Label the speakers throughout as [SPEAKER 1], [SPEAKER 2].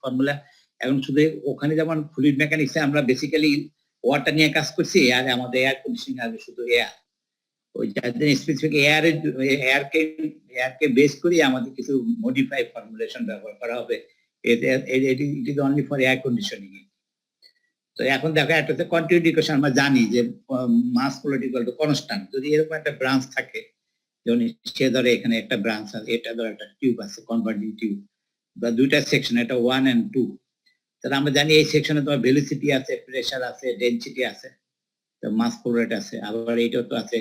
[SPEAKER 1] Formula. এখন শুধু ওখানে যেমন ফ্লুইড মেকানিক্সে আমরা বেসিক্যালি ওয়াটার নিয়ে কাজ করছি, আর আমাদের এয়ার কন্ডিশনিং আছে শুধু এয়ার। ওই যাদের স্পেসিফিক এয়ারকে বেস করে আমাদের কিছু মডিফাই ফর্মুলেশন ব্যবহার করা হবে। It is only for air conditioning. তো এখন দেখো একটা হচ্ছে কন্টিনিউটি ইকুয়েশন, আমরা জানি যে mass flow equal to constant. যদি এরকম একটা ব্রাঞ্চ থাকে, যেমন সে ধরে এখানে একটা ব্রাঞ্চ আছে, এটা ধরে একটা টিউব আছে, কনভার্জিং টিউব, বা দুইটা সেকশন, এটা 1 and 2, তাহলে আমরা জানি এই সেকশনে তোমার ভেলোসিটি আছে, প্রেসার আছে, ডেনসিটি আছে, তো মাস ফ্লো রেট আছে, আবার এইটাও তো আছে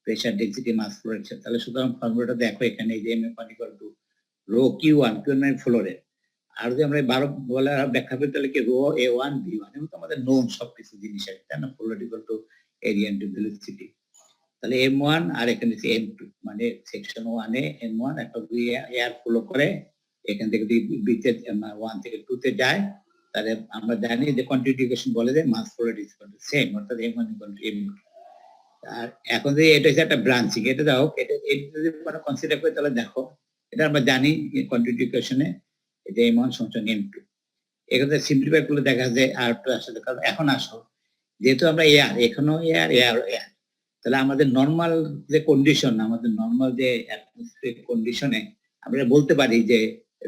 [SPEAKER 1] pressure, density, mass flow rate. তাহলে সুতরাং ফর্মুলাটা দেখো এখানে, যে M equal to rho Q1, Q1 মানে ফ্লো রেট। আর যদি আমরা 12 বলে ব্যাখ্যা করি তাহলে কি রো A1 B1, এবং আমাদের নোন সবকিছু জিনিস আছে, তাই না? Flow rate equal to area into velocity. তাহলে M1 আর এখানে হচ্ছে M2, মানে সেকশন 1 এ M1 একটা এয়ার ফ্লো করে এখান থেকে বিতে 1 থেকে 2 তে যায়, তাহলে আমরা জানি যে কন্টিনিউটি ইকুয়েশন বলে যে mass flow rate is equal to same, অর্থাৎ M1 ইকুয়াল টু M2। আর এখন যে এটা হচ্ছে একটা ব্রাঞ্চিং, এটা দাও, এটা যদি আমরা কনসিডার করি তাহলে দেখো এটা আমরা জানি কন্টিনিউটি ইকুয়েশনে এটা M1 সমান M2। এখানে সিম্পলিফাই করলে দেখা যায় R2 আসলে, কারণ এখন আসো যেহেতু আমরা এয়ার, এখনো এয়ার, তাহলে আমাদের নরমাল যে কন্ডিশন, আমাদের নরমাল যে অ্যাটমসফিয়ারিক কন্ডিশনে আমরা বলতে পারি যে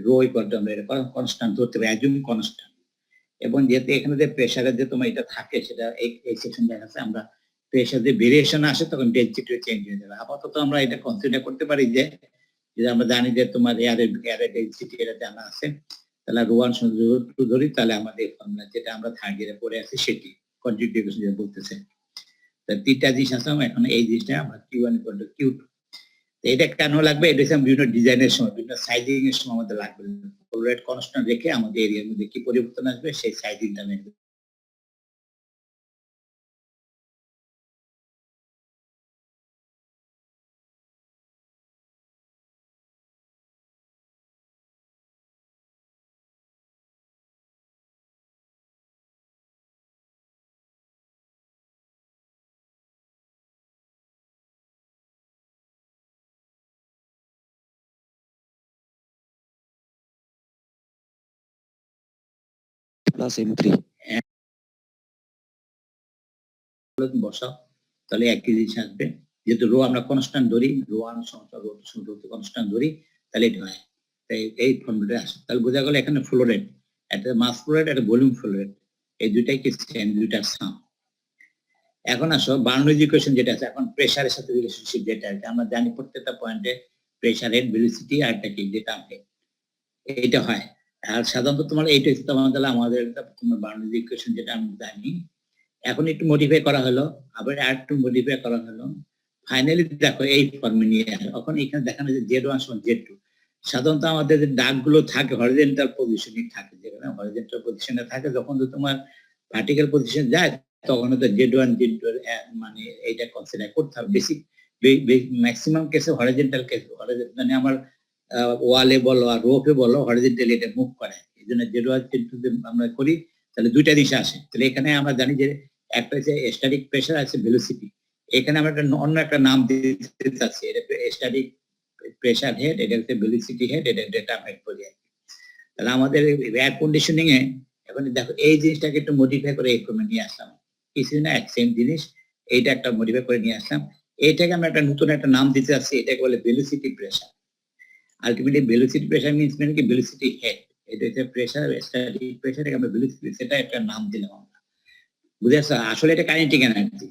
[SPEAKER 1] রো ইকুয়াল টু, আমরা এটা কনস্ট্যান্ট ধরতে পারি, অ্যাজিউম কনস্ট্যান্ট। এবং যেহেতু এখানে যে প্রেসারের যে তোমার এটা থাকে, সেটা এই সেকশন দেখাচ্ছে, আমরা প্রেসার যে ভেরিয়েশন আসে তখন ডেনসিটি চেঞ্জ হয়ে যাবে। আপাতত আমরা এটা কনসিডার করতে পারি যে আমরা জানি যে তোমার এয়ারের ডেনসিটি এটা জানা আছে, তাহলে রো1 √2 ধরি, তাহলে আমাদের ফর্মুলা যেটা আমরা থার্ড ইয়ারে পড়ে আছি সেটি কন্টিনিউটি ইকুয়েশন যেটা বলতেছে। তিনটা জিনিস আছে, এখন এই জিনিসটা আমরা Q1 = Q2। এটা কেন লাগবে? এটা হচ্ছে বিভিন্ন ডিজাইনের সময়, বিভিন্ন সাইজিং এর সময় আমাদের লাগবে। ফ্লো রেট কনস্ট্যান্ট রেখে আমাদের এরিয়ার মধ্যে কি পরিবর্তন আসবে সেই সাইজিংটা নেবে।
[SPEAKER 2] প্লাস M3
[SPEAKER 1] বসাও, তাহলে একই জিনিস আসবে। যেহেতু রো আমরা কনস্ট্যান্ট ধরি, রো1 = রো2 কনস্ট্যান্ট ধরি, তাহলে এটা হয়। তাই এই ফর্মুলাটা আসে। তাহলে বোঝা গেল এখানে ফ্লো রেট, একটা মাস ফ্লো রেট, একটা ভলিউম ফ্লো রেট, এই দুইটাই কি সেম, দুইটার সাম। এখন আসো বার্নৌলিজ ইকুয়েশন যেটা আছে, এখন প্রেসারের সাথে রিলেশনশিপ যেটা আছে, আমরা জানি প্রত্যেকটা পয়েন্টে প্রেসার, হেড, ভেলোসিটি আর একটা কি যেটা এইটা হয়। আর সাধারণত তোমার এইটা হচ্ছে আমাদের তোমার বার্নৌলিজ ইকুয়েশন যেটা আমরা জানি। এখন একটু মডিফাই করা হলো, আবার আর একটু মডিফাই করা হলো, ফাইনালি দেখো এই ফর্মে নিয়ে আসে। এখন এখানে দেখানো যে Z1 = Z2। সাধারণত আমাদের যে দাগগুলো থাকে হরিজন্টাল পজিশনে থাকে, যেখানে হরিজন্টাল পজিশনে থাকে, যখন তো তোমার ভার্টিক্যাল পজিশন যায় তখন তো Z1 Z2 মানে এইটা কনসিডার করতে হবে। বেসিক ম্যাক্সিমাম কেসে হরিজন্টাল কেস, মানে আমার ওয়ালে বলো আর রোপে বলো হরিজন্টালি এটা মুভ করে, এই জন্য Z1 Z2 আমরা করি, তাহলে দুইটা দিশে আসে। তাহলে এখানে আমরা জানি যে একটা হচ্ছে স্ট্যাটিক প্রেসার আছে, ভেলোসিটি। এখানে আমরা অন্য একটা নাম দিতে চাচ্ছি, এটা স্ট্যাটিক প্রেসার হেড, এটা হচ্ছে ভেলোসিটি হেড, এটা ডেটা হেড বলি। তাহলে আমাদের এয়ার কন্ডিশনিং এ এখন দেখো এই জিনিসটাকে একটু মডিফাই করে এই ফর্মে নিয়ে আসলাম, কিছু না এক সেম জিনিস, এইটা একটা মডিফাই করে নিয়ে আসলাম। এইটাকে আমরা একটা নতুন একটা নাম দিতে চাচ্ছি, এটাকে বলে velocity pressure. Ultimately velocity pressure means মানে কি ভেলোসিটি হেড, এটা হচ্ছে প্রেসার, স্ট্যাটিক প্রেসার, এটাকে আমরা ভেলোসিটি, সেটা একটা নাম দিলাম আমরা। বুঝেছ? আসলে এটা কাইনেটিক এনার্জি।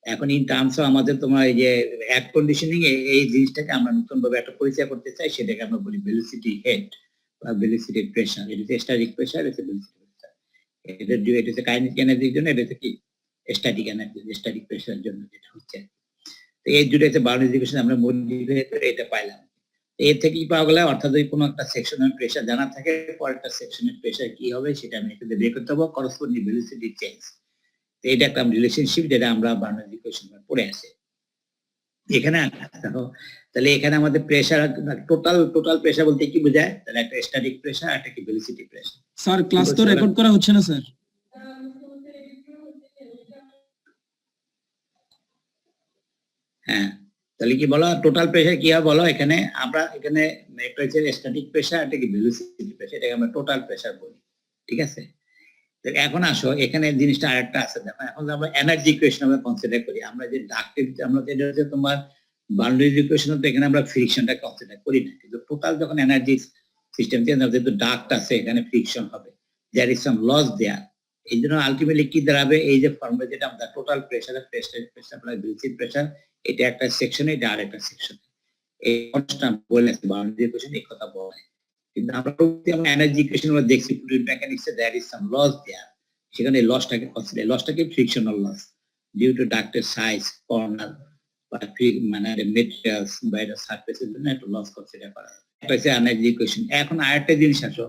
[SPEAKER 1] এখন ইন টার্মস অফ আমাদের তোমার এই যে এয়ার কন্ডিশনিং এই জিনিসটাকে আমরা নতুন ভাবে একটা পরিচয় করতে চাই, সেটাকে আমরা বলি ভেলোসিটি হেড বা ভেলোসিটি প্রেসার। এটা হচ্ছে স্ট্যাটিক প্রেসার, এটা ভেলোসিটি প্রেসার। এটা হচ্ছে কাইনেটিক এনার্জির জন্য, এটা হচ্ছে কি স্ট্যাটিক এনার্জি, স্ট্যাটিক প্রেসারের জন্য যেটা হচ্ছে। তো এই দুটো হচ্ছে বার্নৌলিজ ইকুয়েশন, আমরা মডিফাই করে এটা পাইলাম। এর থেকে কি পাওয়া গেল, অর্থাৎ যদি কোনো একটা সেকশনের প্রেসার জানা থাকে, পরেরটা সেকশনের প্রেসার কি হবে সেটা আমি এখানে বের করতে হবে, করসপন্ডিং ভেলোসিটি চেঞ্জ। এটা একটা রিলেশনশিপ যেটা আমরা বার্নৌলিজ ইকুয়েশন পড়ে আসি। এখানে দেখো, তাহলে এখানে আমাদের প্রেসার, টোটাল প্রেসার বলতে কি বোঝায়, তাহলে একটা স্ট্যাটিক প্রেসার, একটা কি ভেলোসিটি প্রেসার।
[SPEAKER 3] স্যার ক্লাস তো রেকর্ড করা হচ্ছে না স্যার।
[SPEAKER 1] হ্যাঁ, তাহলে কি বলো টোটাল প্রেসার কি হবে বলো। এখানে আমরা এখানে একটা হচ্ছে স্ট্যাটিক প্রেসার, একটা কি ভেলোসিটি প্রেসার, এটাকে আমরা টোটাল প্রেসার বলি। ঠিক আছে? তো এখন আসো এখানে জিনিসটা আরেকটা আছে, দেখো এখন আমরা এনার্জি ইকুয়েশন আমরা কনসিডার করি, আমরা যে ডাক্টের আমরা যেটা হচ্ছে তোমার বাউন্ডারি ইকুয়েশন, তো এখানে আমরা ফ্রিকশনটা কনসিডার করি না, কিন্তু টোটাল যখন এনার্জি সিস্টেম চেঞ্জ হবে, যেহেতু ডাক্ট আছে এখানে ফ্রিকশন হবে, দেয়ার ইজ সাম লস দেয়ার। এই জন্য আলটিমেটলি কি দাঁড়াবে, এই যে ফর্মুলা যেটা আমরা total pressure plus basic pressure, এটা একটা সেকশনে, এটা আরেকটা সেকশনে, এই কনস্ট্যান্ট বলে বাউন্ডারি ইকুয়েশন এই কথা বলে। কিন্তু আমরা এনার্জি ইকুয়েশন আমরা দেখছি ফ্লুইড মেকানিক্সে there is some loss there, সেখানে লসটাকে কনসিডার, লসটাকে ফ্রিকশনাল লস ডিউ টু ডাক্টের সাইজ, কর্নার বা মানে মেটেরিয়ালস বা এটা সারফেসের জন্য একটা লস কনসিডার করা হয়। এটা হচ্ছে এনার্জি ইকুয়েশন। এখন আরেকটা জিনিস আসো,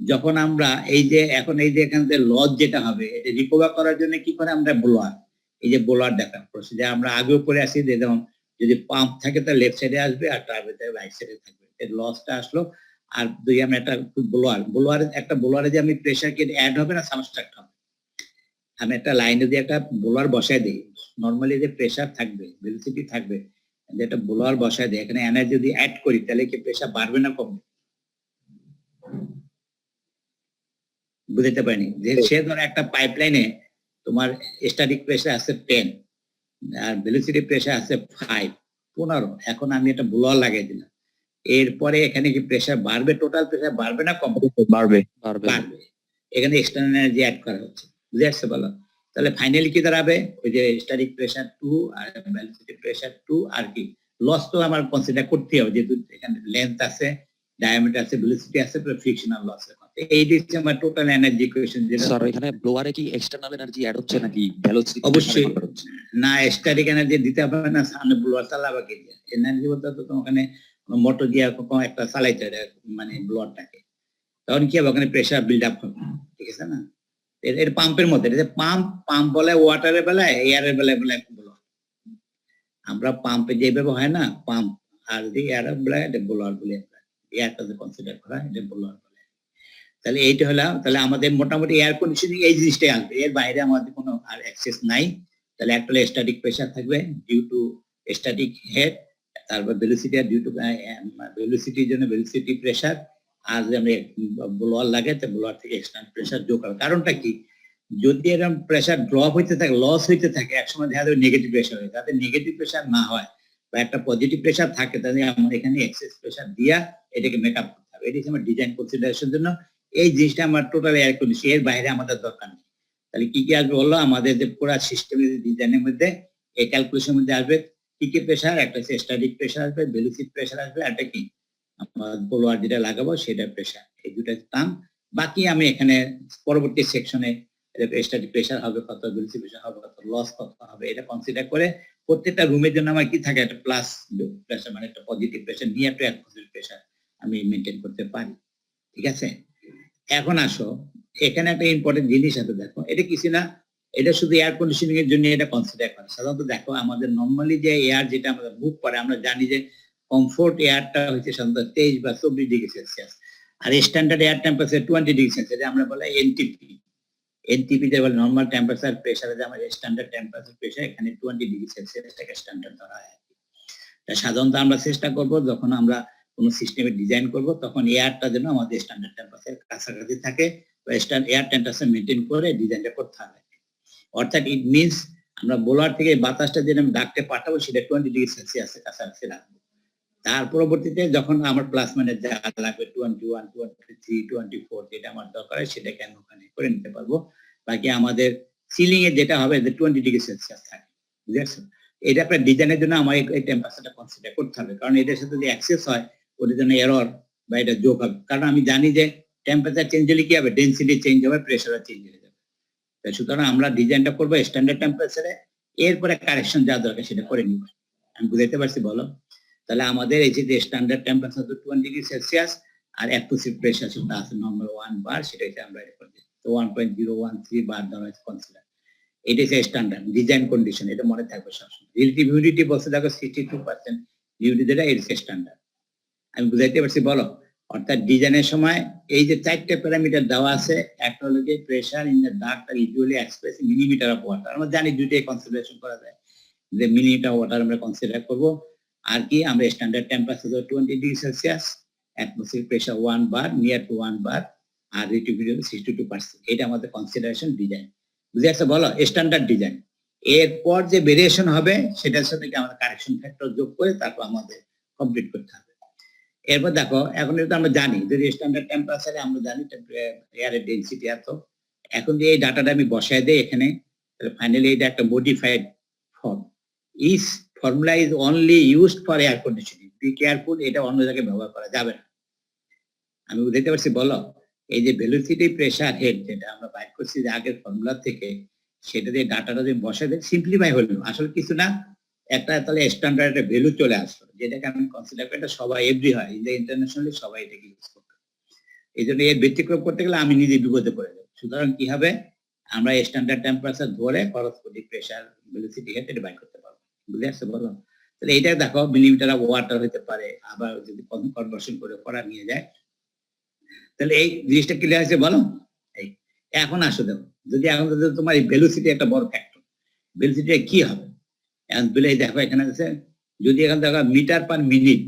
[SPEAKER 1] যখন আমরা এই যে এখন এই যে এখান থেকে লস যেটা হবে এটা রিকভার করার জন্য কি করে আমরা ব্লোয়ার, এই যে ব্লোয়ার দেখা প্রসিজার আমরা আগেও পড়ে আসি, যে যেমন যদি পাম্প থাকে তাহলে লেফট সাইডে আসবে আর টার্বাইন রাইট সাইডে থাকবে, এর লসটা আসলো। আর দুই আমরা একটা ব্লোয়ারে যে আমি প্রেসার কে অ্যাড হবে না সাবস্ট্রাক্ট হবে, আমি একটা লাইনে দিয়ে একটা ব্লোয়ার বসায় দিই, নরমালি যে প্রেসার থাকবে ভেলোসিটি থাকবে, যেটা ব্লোয়ার বসায় দিই, এখানে এনার্জি যদি অ্যাড করি তাহলে কি প্রেসার বাড়বে না কমবে? বুঝতে পারিনি যে সে ধর একটা পাইপলাইনে তোমার স্ট্যাটিক প্রেসার আছে 10 আর ভেলোসিটি প্রেসার আছে 15, এখন আমি একটা ব্লোয়ার লাগিয়ে দিলাম, এরপরে এখানে কি প্রেসার বাড়বে, টোটাল প্রেসার বাড়বে না কমবে?
[SPEAKER 2] বাড়বে।
[SPEAKER 1] বাড়বে। এখানে এক্সটার্নাল এনার্জি অ্যাড করা হচ্ছে, বুঝে আসছে বলো? তাহলে ফাইনালি কি দাঁড়াবে, ওই যে স্ট্যাটিক প্রেসার 2 আর ভেলোসিটি প্রেসার 2, আর কি লস তো আমার কনসিডার করতে হবে, যেহেতু এখানে লেন্থ আছে, ডায়ামিটার আছে, ভেলোসিটি আছে, ফ্রিকশনাল লস আছে। এই দিচ্ছে আমার টোটাল এনার্জি ইকুয়েশন যেটা।
[SPEAKER 2] স্যার এখানে ব্লোয়ারে কি এক্সটারনাল এনার্জি অ্যাড হচ্ছে নাকি ভেলোসিটি?
[SPEAKER 1] অবশ্যই না, স্ট্যাটিক এনার্জি দিতে হবে না, সামনে ব্লোয়ার চালাবে কি দিয়ে এনার্জি বলতে, তো ওখানে মোটর দিয়ে কোনো একটা চালাইতে হবে মানে ব্লোয়ারটাকে, তখন কি হবে ওখানে প্রেসার বিল্ড আপ হবে, ঠিক আছে না? এর পাম্পের মধ্যে, পাম্প বলে ওয়াটারের বেলায়, এয়ারের বেলায় বলে ব্লোয়ার, আমরা পাম্পে যেভাবে হয় না পাম্প, আর যদি এয়ারের বেলায় এটা ব্লোয়ার বলে, এয়ারটা কনসিডার করা এটা ব্লোয়ার বলে। তাহলে এইটা হলো, তাহলে আমাদের মোটামুটি এয়ার কন্ডিশনিং এই জিনিসটাই আসবে, এর বাইরে আমাদের কোনো আর অ্যাক্সেস নাই। তাহলে একটা স্ট্যাটিক প্রেসার থাকবে ডিউ টু স্ট্যাটিক হেড, তারপর ভেলোসিটি ডিউ টু ভেলোসিটির জন্য ভেলোসিটি প্রেসার, আর যদি আমরা ব্লোয়ার লাগে তো ব্লোয়ার থেকে এক্সটার্নাল প্রেসার যোগ হবে। কারণটা কি, যদি এরকম প্রেসার ড্রপ হইতে থাকে, লস হইতে থাকে, একসময় দেখা যাবে নেগেটিভ প্রেসার হয়, যাতে নেগেটিভ প্রেসার না হয় বা একটা পজিটিভ প্রেসার থাকে, তাহলে আমরা এখানে এক্সেস প্রেসার দিয়া এটাকে মেকআপ করতে হবে। এটি আমার ডিজাইন কনসিডারেশনের জন্য এই জিনিসটা আমার টোটাল এয়ার কন্ডিশন, এর বাইরে আমাদের দরকার নেই। তাহলে কি কি আসবে বললো, আমাদের যে পুরো সিস্টেমের ডিজাইনের মধ্যে এই ক্যালকুলেশনের মধ্যে আসবে কি কি প্রেসার, একটা হচ্ছে স্ট্যাটিক প্রেসার আসবে, ভেলোসিটি প্রেসার আসবে, আর একটা কি আমার ব্লোয়ার যেটা লাগাবো সেটা প্রেসার, এই দুটো টার্ম। বাকি আমি এখানে পরবর্তী সেকশনে স্ট্যাটিক প্রেসার হবে কত, ভেলোসিটি প্রেসার হবে কত, লস কত হবে, এটা কনসিডার করে প্রত্যেকটা রুমের জন্য আমার কি থাকে একটা প্লাস প্রেসার, মানে একটা পজিটিভ প্রেসার নিয়ে একটা অ্যাটমসফিয়ার প্রেসার আমি মেনটেন করতে পারি, ঠিক আছে? এখন আসো এখানে একটা ইম্পর্টেন্ট জিনিস আছে, দেখো এটা কিছু না, এটা শুধু এয়ার কন্ডিশনিং এর জন্য এটা কনসিডার করে। সাধারণত দেখো আমাদের নর্মালি যে এয়ার যেটা আমাদের মুভ করে, আমরা জানি যে কমফোর্ট এয়ারটা হচ্ছে সাধারণত 23 বা 24 ডিগ্রি সেলসিয়াস, আর standard air temperature 20 degree Celsius, আমরা বলে এনটিপি। এনটিপি যে বলে নর্মাল টেম্পারেচার প্রেসার, যে আমাদের স্ট্যান্ডার্ড টেম্পারেচার প্রেসার এখানে 20 ডিগ্রি সেলসিয়াসটাকে স্ট্যান্ডার্ড ধরা হয়। সাধারণত আমরা চেষ্টা করব যখন আমরা কোনো সিস্টেমে ডিজাইন করব তখন এয়ারটা যেন আমাদের স্ট্যান্ডার্ড টেম্পারেচার কাছাকাছি থাকে, বা এয়ার টেম্পারেচার মেনটেন করে ডিজাইনটা করতে হবে। অর্থাৎ ইট মিনস আমরা ব্লোয়ার থেকে বাতাসটা যেন ডাকতে পাঠাবো সেটা 20 ডিগ্রি সেলসিয়াসের কাছাকাছি রাখবো। তার পরবর্তীতে যখন আমার প্লাস মানে যা লাগবে 21, 23, 24 যেটা আমার দরকার হয় সেটাকে আমি ওখানে করে নিতে পারবো। বাকি আমাদের সিলিং এ যেটা হবে যে 20 ডিগ্রি সেলসিয়াস থাকে, বুঝেছো? এটা আপনার ডিজাইনের জন্য আমার এই টেম্পারেচারটা কনসিডার করতে হবে, কারণ এটার সাথে যদি অ্যাক্সেস হয় ওটার জন্য এরর বা এটা যোগ হবে। কারণ আমি জানি যে টেম্পারেচার চেঞ্জ হলে কি হবে, ডেনসিটি চেঞ্জ হবে, প্রেসারও চেঞ্জ হয়ে যাবে। সুতরাং আমরা ডিজাইনটা করবো স্ট্যান্ডার্ড টেম্পারেচারে, এরপরে কারেকশন যা দরকার সেটা করে নিব। আমি বুঝাইতে পারছি বলো? তাহলে আমাদের এই যে স্ট্যান্ডার্ড টেম্পারেচার 20 ডিগ্রি সেলসিয়াস আর অ্যাটমসফিয়ার প্রেসার সেটা আছে নরমাল 1 বার, সেটাকে আমরা রেকর্ড দিই, তো 1.013 বার ধরা হয়েছে কনসিডার। এটা হচ্ছে স্ট্যান্ডার্ড ডিজাইন কন্ডিশন, এটা মনে থাকবে সবসময়। রিলেটিভ হিউমিডিটি বলছে দেখো 62% হিউমিডিটি, যেটা এর স্ট্যান্ডার্ড। আমি বুঝাইতে পারছি বলো? অর্থাৎ ডিজাইনের সময় এই যে 4টে প্যারামিটার দেওয়া আছে, একটা হলো যে প্রেসার ইন দ্য ডাক্ট আর usually express millimetre of water, আমরা জানি দুইটাই কনসিডারেশন করা যায়, যে মিলিমিটার ওয়াটার আমরা কনসিডার করব। আর কি আমরা standard temperature 20 degree Celsius, atmosphere pressure 1 bar, near to 1 bar, আর রিলেটিভিটি হলো 62%। এটা আমাদের কনসিডারেশন ডিজাইন, বুঝে আসছে বলো, স্ট্যান্ডার্ড ডিজাইন। এরপর যে ভেরিয়েশন হবে সেটার সাথে কি আমাদের কারেকশন ফ্যাক্টর যোগ করে তারপর আমাদের কমপ্লিট করতে হবে। এরপর দেখো, এখন যেহেতু আমরা জানি যদি স্ট্যান্ডার্ড টেম্পারেচারে আমরা জানি এয়ারের ডেনসিটি এত, এখন যে এই ডাটাটা আমি বসায় দেই এখানে, তাহলে ফাইনালি এটা একটা modified form. Is formula is only used for air conditioning, be careful, এটা অন্য জায়গায় ব্যবহার করা যাবে না। আমি বুঝতে পারছি বলো, এই যে ভেলোসিটি প্রেসার হেড যেটা আমরা বাইর করছি যে আগের ফর্মুলা থেকে, সেটা দিয়ে ডাটাটা যদি বসায় দেয় সিম্পলিফাই হলো, আসলে কিছু না, একটা তাহলে স্ট্যান্ডার্ড একটা ভ্যালু চলে আসলো, যেটাকে আমি কনসিডার করি এটা সবাই এভরি হয় ইন্টারন্যাশনালি সবাই এটাকে ইউজ করবে। এই জন্য এর ব্যতিক্রম করতে গেলে আমি নিজে বিপদে পড়ে যাবো। সুতরাং কি হবে, আমরা স্ট্যান্ডার্ড টেম্পারেচার ধরে করসপন্ডিং প্রেসার ভেলোসিটি হেড এটা বাইর করতে পারবো। বুঝে আসছে বলো? তাহলে এটা দেখো মিলিমিটার অফ ওয়াটার হতে পারে, আবার যদি কনভার্সন করে করা নিয়ে যায়, তাহলে এই জিনিসটা ক্লিয়ার আছে বলো। এই এখন আসো দেখো, যদি এখন যদি তোমার এই ভেলোসিটি একটা বড় ফ্যাক্টর, ভেলোসিটি কি হবে এখন বলে দেখো এখানে আছে, যদি এখানে দেখো মিটার পার মিনিট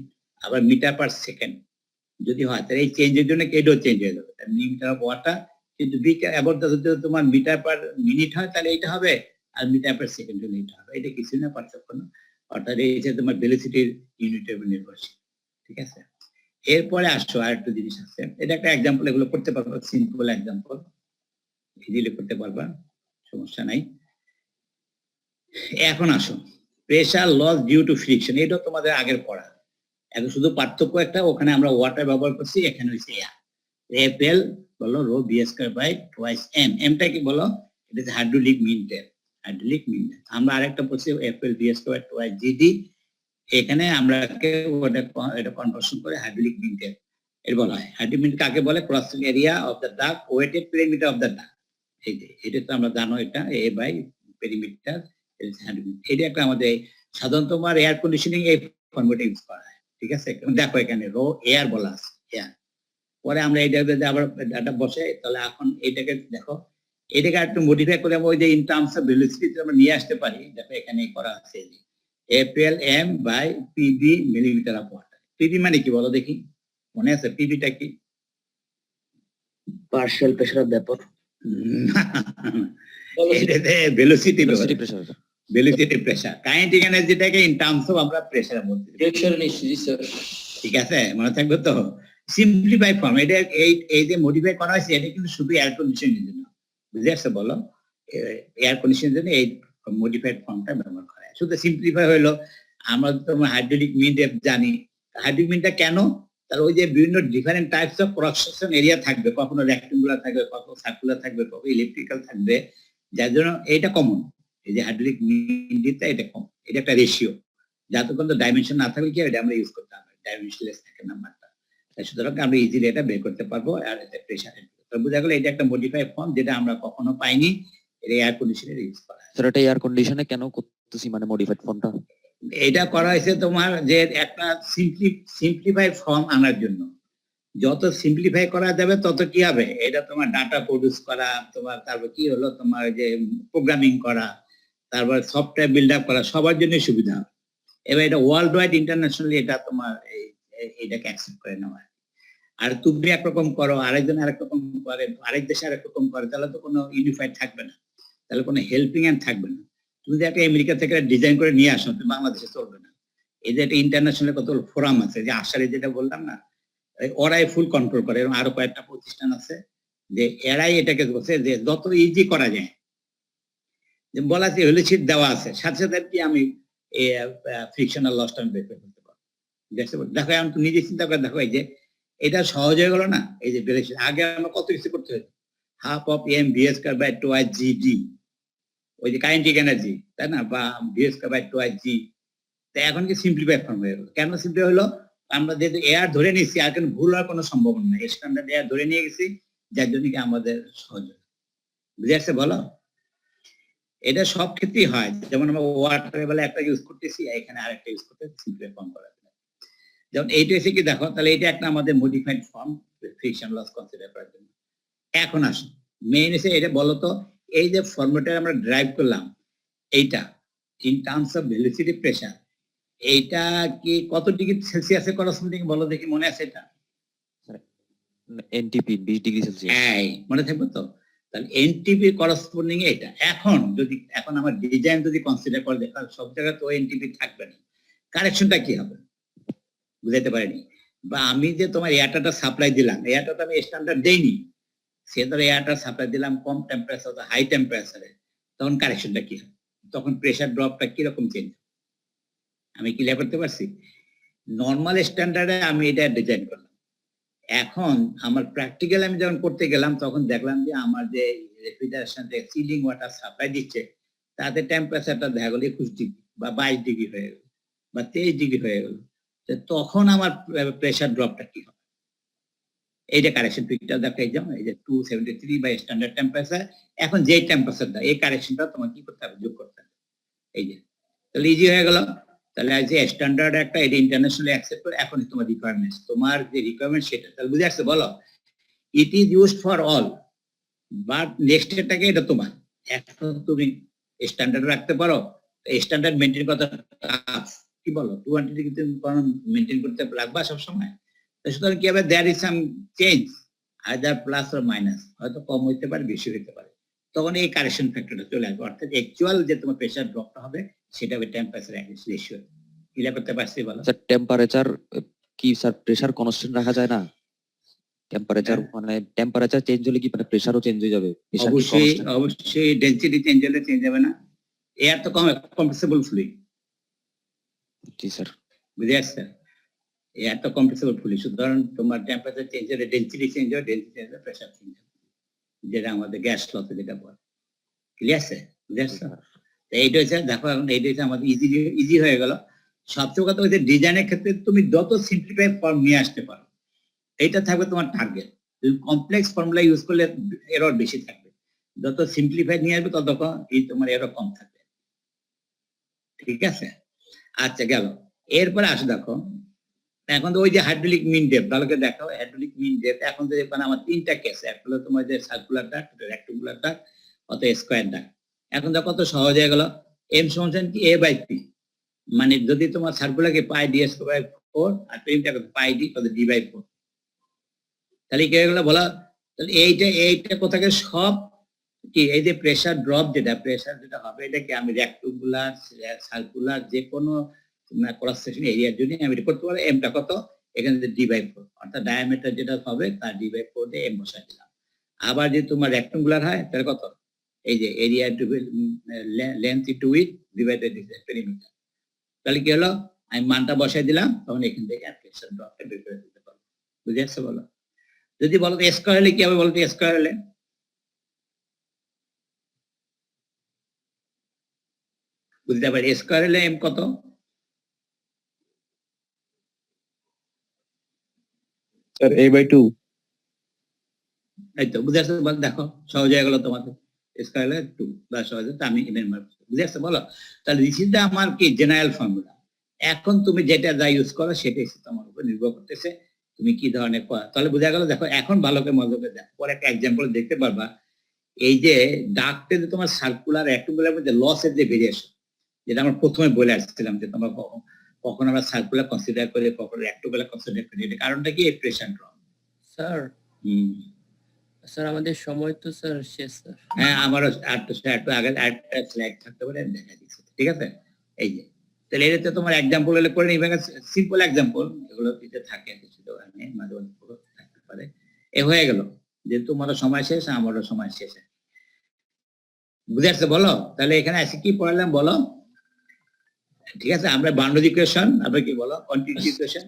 [SPEAKER 1] আবার মিটার পার সেকেন্ড যদি হয়, তাহলে এই চেঞ্জের জন্য এটাও চেঞ্জ হয়ে যাবে, মিটার অফ ওয়াটার। কিন্তু যদি তোমার মিটার পার মিনিট হয় তাহলে এটা হবে, আর মিটার পার সেকেন্ড হলে এটা হবে। এটা কিছুই না, পার্থক্য না, অর্থাৎ এই যে তোমার ভেলোসিটির ইউনিটের উপর নির্ভরশীল। ঠিক আছে, এরপরে আসো আর একটা জিনিস আছে, এটা একটা এক্সাম্পল, এগুলো করতে পারবো, সিম্পল এক্সাম্পল ইজিলি করতে পারবা, সমস্যা নাই। এখন আসো pressure loss due to friction, এটা তোমাদের আগের পড়া। এখন শুধু পার্থক্য একটা, ওখানে আমরা ওয়াটার ব্যবহার করছি, এখানে হচ্ছে এয়ার। এফএল বলো rho V square by twice M, এমটা কি বলো, এটা হচ্ছে hydraulic mean depth, hydraulic mean depth. আমরা আরেকটা পড়ছি FL V square twice GD, এখানে আমরা এটা কনভার্সন করে হাইড্রোলিক মিন ডেপ এর বলা হয়। হাইড্রোলিক মিন কাকে বলে, crossing area of the duct wetted perimeter of the duct. এই যে এটা তো আমরা জানো, এটা এ বাই পেরিমিটার, এটা একটা আমাদের সাধারণত আমার এয়ার কন্ডিশনিং এই ফর্মুলাটা ইউজ করা হয়। ঠিক আছে, দেখো এখানে রো এয়ার বলা আছে, এয়ার। পরে আমরা এটা আবার ডাটা বসে, তাহলে এখন এটাকে দেখো, এটাকে একটু মডিফাই করে ওই যে ইন টার্মস অফ ভেলোসিটি আমরা নিয়ে আসতে পারি। দেখো এখানে করা আছে FL M by PB millimetre of water. PB মানে কি বলো দেখি, মনে আছে পিবিটা কি?
[SPEAKER 2] পার্শিয়াল প্রেসার অফ ভেপর,
[SPEAKER 1] এটাতে velocity
[SPEAKER 2] pressure,
[SPEAKER 1] velocity pressure, kinetic এনার্জিটাকে ইন টার্মস অফ আমরা প্রেসারের মধ্যে,
[SPEAKER 3] প্রেসার নিশ্চিত স্যার।
[SPEAKER 1] ঠিক আছে, মনে থাকবে তো। সিম্পলিফাই ফর্ম, এটা এই যে মডিফাই করা হয়েছে এটা কিন্তু শুধু এয়ার কন্ডিশনের জন্য, বুঝে আসছে বলো, এয়ার কন্ডিশনের জন্য এই মডিফাইড ফর্মটা ব্যবহার করা হয়। শুধু সিম্পলিফাই হলো, আমরা তো হাইড্রোলিক মিন ডেপ জানি, হাইড্রোলিক মিনটা কেন, তার ওই যে বিভিন্ন different types of cross section area থাকবে, কখনো রেক্টেঙ্গুলার থাকবে, কখনো সার্কুলার থাকবে, কখনো ইলেকট্রিক্যাল থাকবে, যার জন্য এইটা কমন। এই যে হাইড্রোলিক মিন ডেপটা এটা কমন, এটা একটা রেশিও, যতক্ষণ তো ডাইমেনশন না থাকলে কি এটা আমরা ইউজ করতে হবে, ডাইমেনশনলেস থাকে নাম্বারটা, সুতরাং আমরা ইজিলি এটা বের করতে পারবো। আর এটা প্রেসার বোঝা গেল, এটা একটা মডিফাই ফর্ম যেটা আমরা কখনো পাইনি, এটা এয়ার কন্ডিশনের ইউজ করা হয়।
[SPEAKER 2] স্যার এটা এয়ার কন্ডিশনে কেন করতেছি, মানে মডিফাইড ফর্মটা?
[SPEAKER 1] এটা করা হয়েছে তোমার যে একটা সিম্পলিফাই ফর্ম আনার জন্য। যত সিম্পলিফাই করা যাবে তত কি হবে, এটা তোমার ডাটা প্রডিউস করা, তোমার তারপর কি হলো তোমার যে প্রোগ্রামিং করা, তারপর সফটওয়্যার বিল্ড আপ করা, সবার জন্য সুবিধা হবে। এবার এটা ওয়ার্ল্ড ওয়াইড ইন্টারন্যাশনালি এটা তোমার এইটাকে অ্যাকসেপ্ট করে নেওয়া। আর তুমি একরকম করো, আরেকজন আরেক রকম করে, আরেক দেশে আরেক রকম করে, তাহলে তো কোনো ইউনিফাইড থাকবে না, তাহলে কোনো হেল্পিং হ্যান্ড থাকবে না। তুমি যদি একটা আমেরিকা থেকে ডিজাইন করে নিয়ে আসো, তুমি বাংলাদেশে চলবে না। এই যে একটা ইন্টারন্যাশনাল কত ফোরাম আছে, যে আশারে যেটা বললাম না, ওরাই ফুল কন্ট্রোল করে, এবং আরো কয়েকটা প্রতিষ্ঠান আছে যে এরাই এটাকে বলছে যে যত ইজি করা যায়, যে বলা আছে হেলিসিট দেওয়া আছে, সাথে সাথে কি আমি ফ্রিকশনাল লসটা আমি বের করে ফেলতে পারবো। দেখো এখন তুমি নিজে চিন্তা করে দেখো, এই যে এটা সহজ হয়ে গেল না, এই যে বেড়েছে। আগে আমরা কত কিছু করতে হতো, half of M V square by twice G D, ওই যে কাইনেটিক এনার্জি, তাই না, বা V square by twice G. তো এখন কি সিম্পলিফাই ফর্ম হয়ে গেল, কেন সিম্পলিফাই হলো, আমরা যেহেতু এয়ার ধরে নিচ্ছি, আর কেন ভুল হওয়ার কোনো সম্ভাবনা নেই, স্ট্যান্ডার্ড এয়ার ধরে নিয়ে গেছি, যার জন্য কি আমাদের সহজ হয়। বুঝে আসছে বলো? এটা সব ক্ষেত্রেই হয়, যেমন আমরা ওয়াটার বেলা একটা ইউজ করতেছি, এখানে আরেকটা ইউজ করতে সিম্পলিফাই ফর্ম করা, যেমন এইটা এসে কি দেখো, তাহলে এটা একটা আমাদের modified form friction loss consider করার জন্য। এখন আসো মেইন এসে এটা বলো তো, এই যে ফর্মুলাটা আমরা ড্রাইভ করলাম, এইটা in terms of velocity pressure, এইটা কি কত ডিগ্রি সেলসিয়াসে করসপন্ডিং বলো দেখি, মনে আছে এটা?
[SPEAKER 2] NTP 20 degree Celsius.
[SPEAKER 1] এই মনে থাকবে তো? তাহলে এনটিপি করসপন্ডিং এটা। এখন আমার ডিজাইন যদি কনসিডার করে দেখো সব জায়গায় তো এনটিপি থাকবে না, কারেকশনটা কি হবে বুঝাইতে পারিনি। বা আমি যে তোমার এয়ারটা সাপ্লাই দিলাম, এয়ারটা আমি স্ট্যান্ডার্ড দেইনি, সে ধরো এয়ারটা সাপ্লাই দিলাম কম টেম্পারেচার হাই টেম্পারেচারে, তখন কারেকশনটা কি হবে, তখন প্রেসার ড্রপটা কিরকম চেঞ্জ, আমি ক্লিয়ার করতে পারছি? নর্মাল স্ট্যান্ডার্ডে আমি এটা ডিজাইন করলাম, এখন আমার প্র্যাকটিক্যাল আমি যখন করতে গেলাম তখন দেখলাম যে আমার যে রেফ্রিজারেশন যে সিলিং ওয়াটার সাপ্লাই দিচ্ছে তাতে টেম্পারেচারটা দেখা গেল 21 ডিগ্রি বা 22 ডিগ্রি হয়ে গেল বা 23 ডিগ্রি হয়ে গেল, তখন আমার প্রেসার ড্রপটা কি হবে? এই যে কারেকশন পিকটা দেখো, এই যে 273 বাই স্ট্যান্ডার্ড টেম্পারেচার, এখন যে টেম্পারেচারটা এই কারেকশনটা তোমার কি করতে হবে, যোগ করতে হবে। এই যে তাহলে ইজি হয়ে গেল। তাহলে আজ যে স্ট্যান্ডার্ড একটা এটা ইন্টারন্যাশনালি অ্যাকসেপ্ট করে, এখন তোমার রিকোয়ারমেন্টস, তোমার যে রিকোয়ারমেন্ট সেটা তাহলে বুঝে আসছে বলো, it is used for all but next এটাকে এটা তোমার, এখন তুমি স্ট্যান্ডার্ড রাখতে পারো, স্ট্যান্ডার্ড মেনটেন করতে কি বলো 200 ডিগ্রি মেনটেন করতে লাগবা সবসময়। সুতরাং কি হবে, there is some change either plus or minus, হয়তো কম হইতে পারে বেশি হইতে পারে, তখন এই কারেকশন ফ্যাক্টরটা চলে আসবে, অর্থাৎ অ্যাকচুয়াল যে তোমার প্রেসার ড্রপটা হবে সেটা হবে টেম্পারেচার রেশিও। ক্লিয়ার করতে পারছি বলো?
[SPEAKER 2] স্যার টেম্পারেচার কি স্যার প্রেসার কনস্ট্যান্ট রাখা যায় না? টেম্পারেচার মানে টেম্পারেচার চেঞ্জ হলে কি মানে প্রেসারও চেঞ্জ হয়ে যাবে? Pressure কি
[SPEAKER 1] অবশ্যই
[SPEAKER 2] constant?
[SPEAKER 1] অবশ্যই ডেনসিটি চেঞ্জ হলে চেঞ্জ হবে না, এয়ার তো কম্প্রেসিবল ফ্লুইড,
[SPEAKER 2] জি স্যার।
[SPEAKER 1] বুঝে আসছে? এয়ার তো কম্প্রেসিবল ফ্লুইড, সুতরাং তোমার টেম্পারেচার চেঞ্জ হলে ডেনসিটি চেঞ্জ হবে, ডেনসিটি চেঞ্জ হলে প্রেসার চেঞ্জ হবে, যেটা আমাদের গ্যাস লতে যেটা বলে। ক্লিয়ার আছে? বুঝে আসছে? এইটা হচ্ছে দেখো, এখন এইটা হচ্ছে আমাদের ইজি হয়ে গেল। সবচেয়ে কথা হচ্ছে ডিজাইনের ক্ষেত্রে তুমি যত সিম্পলিফাই ফর্ম নিয়ে আসতে পারো এইটা থাকবে তোমার টার্গেট। তুমি কমপ্লেক্স ফর্মুলা ইউজ করলে এরর বেশি থাকবে, যত সিম্পলিফাই নিয়ে আসবে তত এই তোমার এরর কম থাকবে। ঠিক আছে, আচ্ছা গেল। এরপরে আসে দেখো, এখন তো ওই যে হাইড্রোলিক মিন ডেপথ, তাহলে দেখো হাইড্রোলিক মিন ডেপথ, এখন তো মানে আমার তিনটা কেস, একটা হলো তোমার যে সার্কুলার ডাক্ট, রেক্টাঙ্গুলার ডাক্ট, অত স্কয়ার ডাক্ট। এখন দেখো কত সহজ হয়ে গেল, এম সমান কি এ বাই পি, মানে যদি তোমার সার্কুলারকে পাই ডি স্কয়ার বাই 4 আর প্রিমটাকে পাই ডি কত ডি বাই 4, তাহলে কি হয়ে গেল বলা? তাহলে এইটা কোথাকে সব কি, এই যে প্রেসার ড্রপ যেটা হবে এটা কি আমি রেক্টাঙ্গুলার সার্কুলার যে কোনো ক্রস সেকশন এরিয়ার জন্য আমি করতে পারবো, এমটা কত এখানে ডি বাই 4, অর্থাৎ ডায়ামিটার যেটা হবে তার ডি বাই 4 দিয়ে এম বসাই দিলাম। আবার যদি তোমার রেক্টাঙ্গুলার হয় তাহলে কত, এই যে area to length to with divided perimeter, তাহলে কি হলো আমি মানটা বসাই দিলাম, তখন এখান থেকে প্রেসার ড্রপটা বের করে দিতে পারবো। বুঝে আসছে বলো? যদি বলো তো স্কয়ার হলে কি হবে, বলো তো স্কয়ার হলে বুঝতে পারি, স্কয়ার হলে এম কত,
[SPEAKER 3] স্যার a/2।
[SPEAKER 1] এই তো বুঝে আসছে? দেখো সহজ হয়ে গেল তোমাদের, স্কয়ার হলে 2 বা সহজ, আমি এম এর মান বুঝে আসছে বলো? তাহলে দিস ইজ আমার কি জেনারেল ফর্মুলা। এখন তুমি যেটা যা ইউজ করো সেটাই তোমার উপর নির্ভর করতেছে তুমি কি ধরনের তাহলে বোঝা গেল। দেখো এখন ভালো করে মজা করে দেখো, পরে একটা এক্সাম্পল দেখতে পারবা। এই যে ডাক্টে যে তোমার সার্কুলার রেক্টাঙ্গুলার মধ্যে লসের যে ভেরিয়েশন, যেটা আমরা প্রথমে বলে আসছিলাম যে তোমরা কখন আমরা সার্কুলার কনসিডার করি, কখন রেক্টাঙ্গুলার কনসিডার করি, এটা কারণটা কি প্রেসার ড্রপ।
[SPEAKER 4] স্যার স্যার আমাদের সময় তো স্যার শেষ স্যার।
[SPEAKER 1] হ্যাঁ আমারও একটু আগে আরেকটা স্লাইড থাকতে পারে, দেখা দিচ্ছি। ঠিক আছে, এই যে তাহলে এটাতে তোমার এক্সাম্পল হলে করে নিবে, সিম্পল এক্সাম্পল এগুলো দিতে থাকে, কিছু দোকানে মাঝে মাঝে থাকতে পারে। এ হয়ে গেল যে তোমারও সময় শেষ, আমারও সময় শেষ। বুঝে আসছে বলো? তাহলে এখানে আসি কি পড়ালাম বলো? ঠিক আছে, আমরা বাউন্ডারি ইকুয়েশন, আমরা কি বলো কন্টিনিউটি ইকুয়েশন,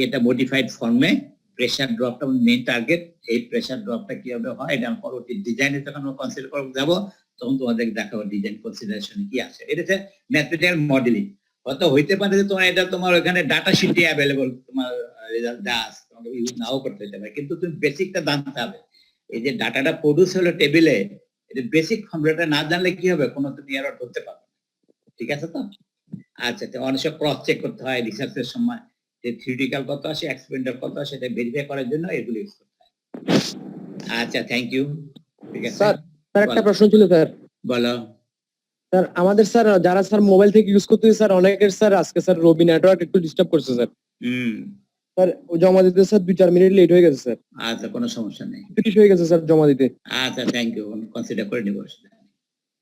[SPEAKER 1] এটা মডিফাইড ফর্মে প্রেসার ড্রপটা মেইন টার্গেট। এই প্রেসার ড্রপটা কিভাবে হয় এটা আমরা পরবর্তী ডিজাইনে যখন আমরা কনসিডার করব যাব তখন তোমাদের দেখাবো ডিজাইন কনসিডারেশন কি আছে। এটা হচ্ছে ম্যাথমেটিক্যাল মডেলিং। হয়তো হইতে পারে যে তোমার এটা তোমার ওখানে ডাটা শিটে অ্যাভেলেবল, তোমার রেজাল্ট দাস তোমাকে ইউজ নাও করতে হতে পারে, কিন্তু তুমি বেসিকটা জানতে হবে। এই যে ডাটাটা প্রডিউস হলো টেবিলে, এটা বেসিক ফর্মুলাটা না জানলে কি হবে, কোনো তুমি এরর ধরতে পারবে। ঠিক আছে তো? আচ্ছা, অনেক সময় ক্রস চেক করতে হয় রিসার্চের সময়, যে থিওরিটিক্যাল কত আসে এক্সপেরিমেন্টাল কত আসে, সেটা ভেরিফাই করার জন্য এগুলো ইউজ করতে হয়। আচ্ছা, থ্যাংক ইউ। ঠিক আছে
[SPEAKER 5] স্যার একটা প্রশ্ন ছিল স্যার।
[SPEAKER 1] বলো।
[SPEAKER 5] স্যার আমাদের স্যার যারা স্যার মোবাইল থেকে ইউজ করতেছে স্যার, অনেকের স্যার আজকে স্যার রবি নেটওয়ার্ক একটু ডিস্টার্ব করছে স্যার। স্যার জমা দিতে স্যার 2-4 মিনিট লেট হয়ে গেছে স্যার,
[SPEAKER 1] আচ্ছা, কোনো সমস্যা নেই।
[SPEAKER 5] 30 হয়ে গেছে স্যার জমা দিতে।
[SPEAKER 1] আচ্ছা, থ্যাংক ইউ, কনসিডার করে নেবো।